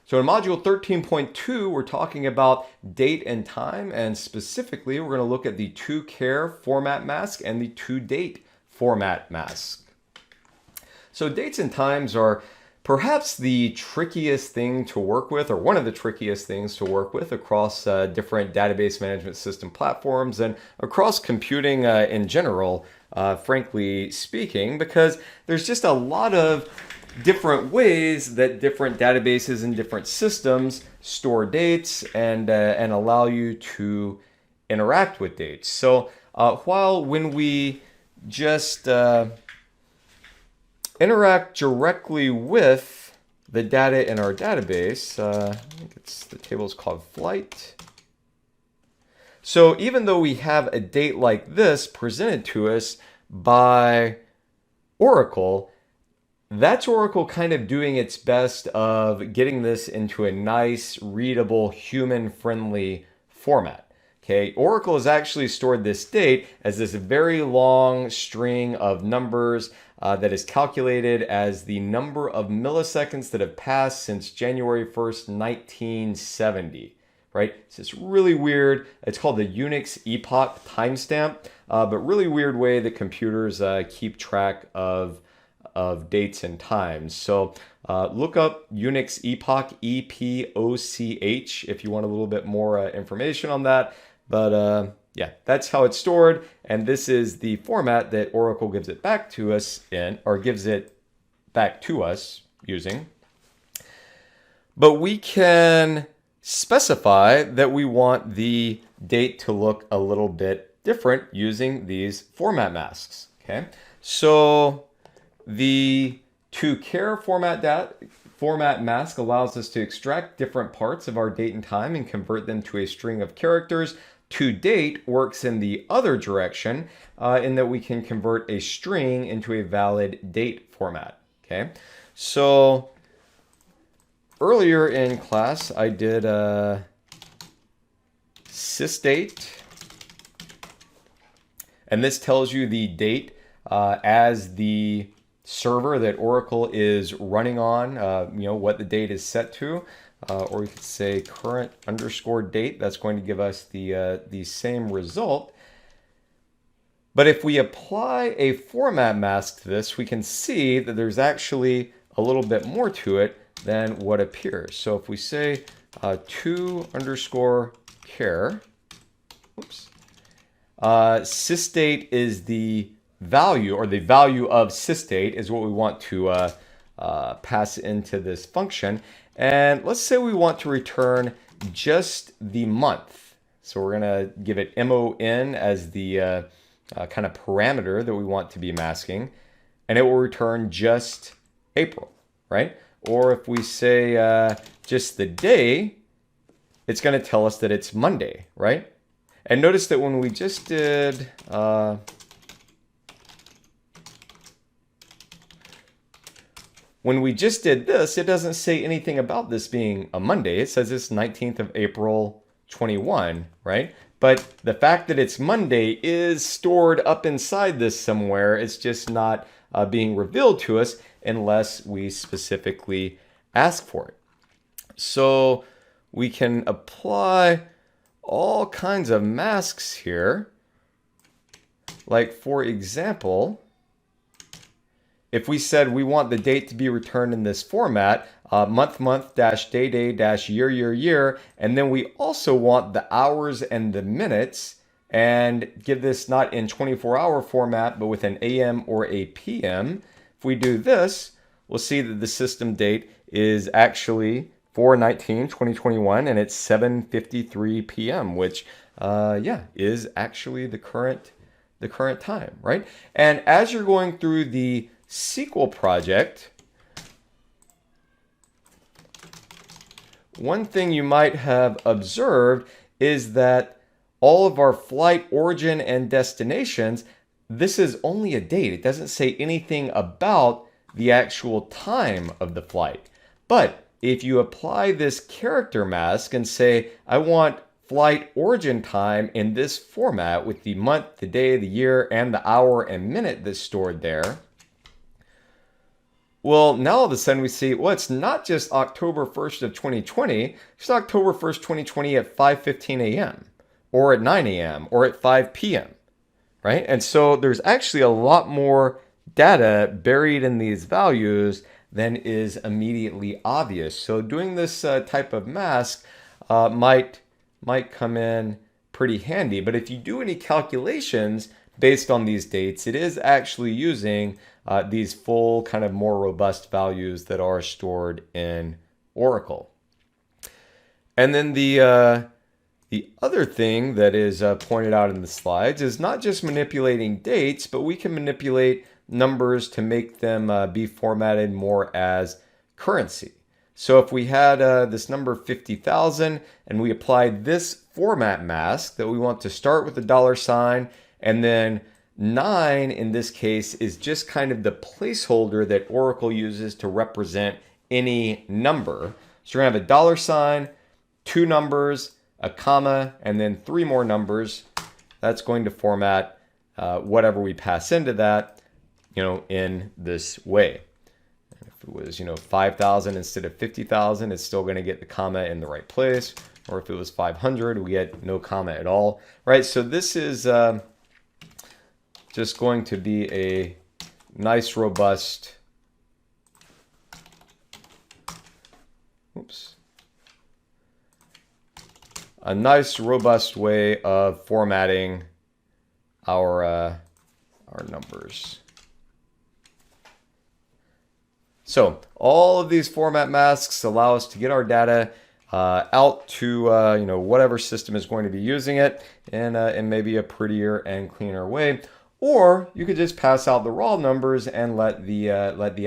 So in module 13.2, we're talking about date and time, and specifically, we're going to look at the toChar format mask and the toDate format mask. So dates and times are perhaps the trickiest thing to work with, or one of the trickiest things to work with across different database management system platforms and across computing in general, frankly speaking, because there's just a lot of different ways that different databases and different systems store dates and allow you to interact with dates. So while when we just interact directly with the data in our database, I think the table is called flight. So even though we have a date like this presented to us by Oracle, that's Oracle kind of doing its best of getting this into a nice, readable, human-friendly format. Okay, Oracle has actually stored this date as this very long string of numbers that is calculated as the number of milliseconds that have passed since January 1st, 1970. Right? It's this really weird, it's called the Unix epoch timestamp, but really weird way that computers keep track of dates and times. So look up Unix epoch, EPOCH, if you want a little bit more information on that. But yeah, that's how it's stored. And this is the format that Oracle gives it back to us in, or gives it back to us using. But we can specify that we want the date to look a little bit different using these format masks. Okay, so the toChar format mask allows us to extract different parts of our date and time and convert them to a string of characters. toDate works in the other direction in that we can convert a string into a valid date format. Okay, so earlier in class I did sysdate, and this tells you the date as the server that Oracle is running on, what the date is set to, or we could say current underscore date. That's going to give us the same result. But if we apply a format mask to this, we can see that there's actually a little bit more to it than what appears. So if we say to underscore char, sysdate is the value, or the value of sysdate is what we want to pass into this function. And let's say we want to return just the month. So we're going to give it MON as the kind of parameter that we want to be masking, and it will return just April, right? Or if we say just the day, it's going to tell us that it's Monday, right? And notice that when we just did this, it doesn't say anything about this being a Monday. It says it's 19th of April 21, right? But the fact that it's Monday is stored up inside this somewhere. It's just not being revealed to us unless we specifically ask for it. So we can apply all kinds of masks here. Like, for example, if we said we want the date to be returned in this format, month dash day dash year, and then we also want the hours and the minutes, and give this not in 24-hour format, but with an AM or a PM. If we do this, we'll see that the system date is actually 4/19/2021, and it's 7:53 p.m., which is actually the current time, right? And as you're going through the SQL project, one thing you might have observed is that all of our flight origin and destinations, this is only a date. It doesn't say anything about the actual time of the flight. But if you apply this character mask and say, I want flight origin time in this format with the month, the day, the year, and the hour and minute that's stored there, Well, now all of a sudden we see, well, it's not just October 1st of 2020, it's October 1st, 2020 at 5:15 a.m. or at 9 a.m. or at 5 p.m., right? And so there's actually a lot more data buried in these values than is immediately obvious. So doing this type of mask might come in pretty handy. But if you do any calculations based on these dates, it is actually using these full kind of more robust values that are stored in Oracle. And then the other thing that is pointed out in the slides is not just manipulating dates, but we can manipulate numbers to make them be formatted more as currency. So if we had this number 50,000 and we applied this format mask that we want to start with the dollar sign, and then 9 in this case is just kind of the placeholder that Oracle uses to represent any number. So we're going to have a dollar sign, 2 numbers, a comma, and then 3 more numbers. That's going to format whatever we pass into that, in this way. And if it was, 5,000 instead of 50,000, it's still going to get the comma in the right place. Or if it was 500, we get no comma at all, right? So this is just going to be a nice, robust, a nice, robust way of formatting our numbers. So all of these format masks allow us to get our data out to whatever system is going to be using it in maybe a prettier and cleaner way. Or you could just pass out the raw numbers and let the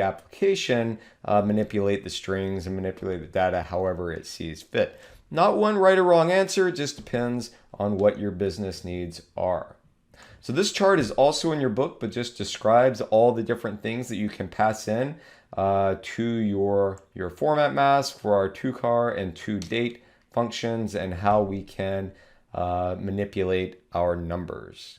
application manipulate the strings and manipulate the data however it sees fit. Not one right or wrong answer, it just depends on what your business needs are. So this chart is also in your book, but just describes all the different things that you can pass in to your format mask for our toCar and toDate functions and how we can manipulate our numbers.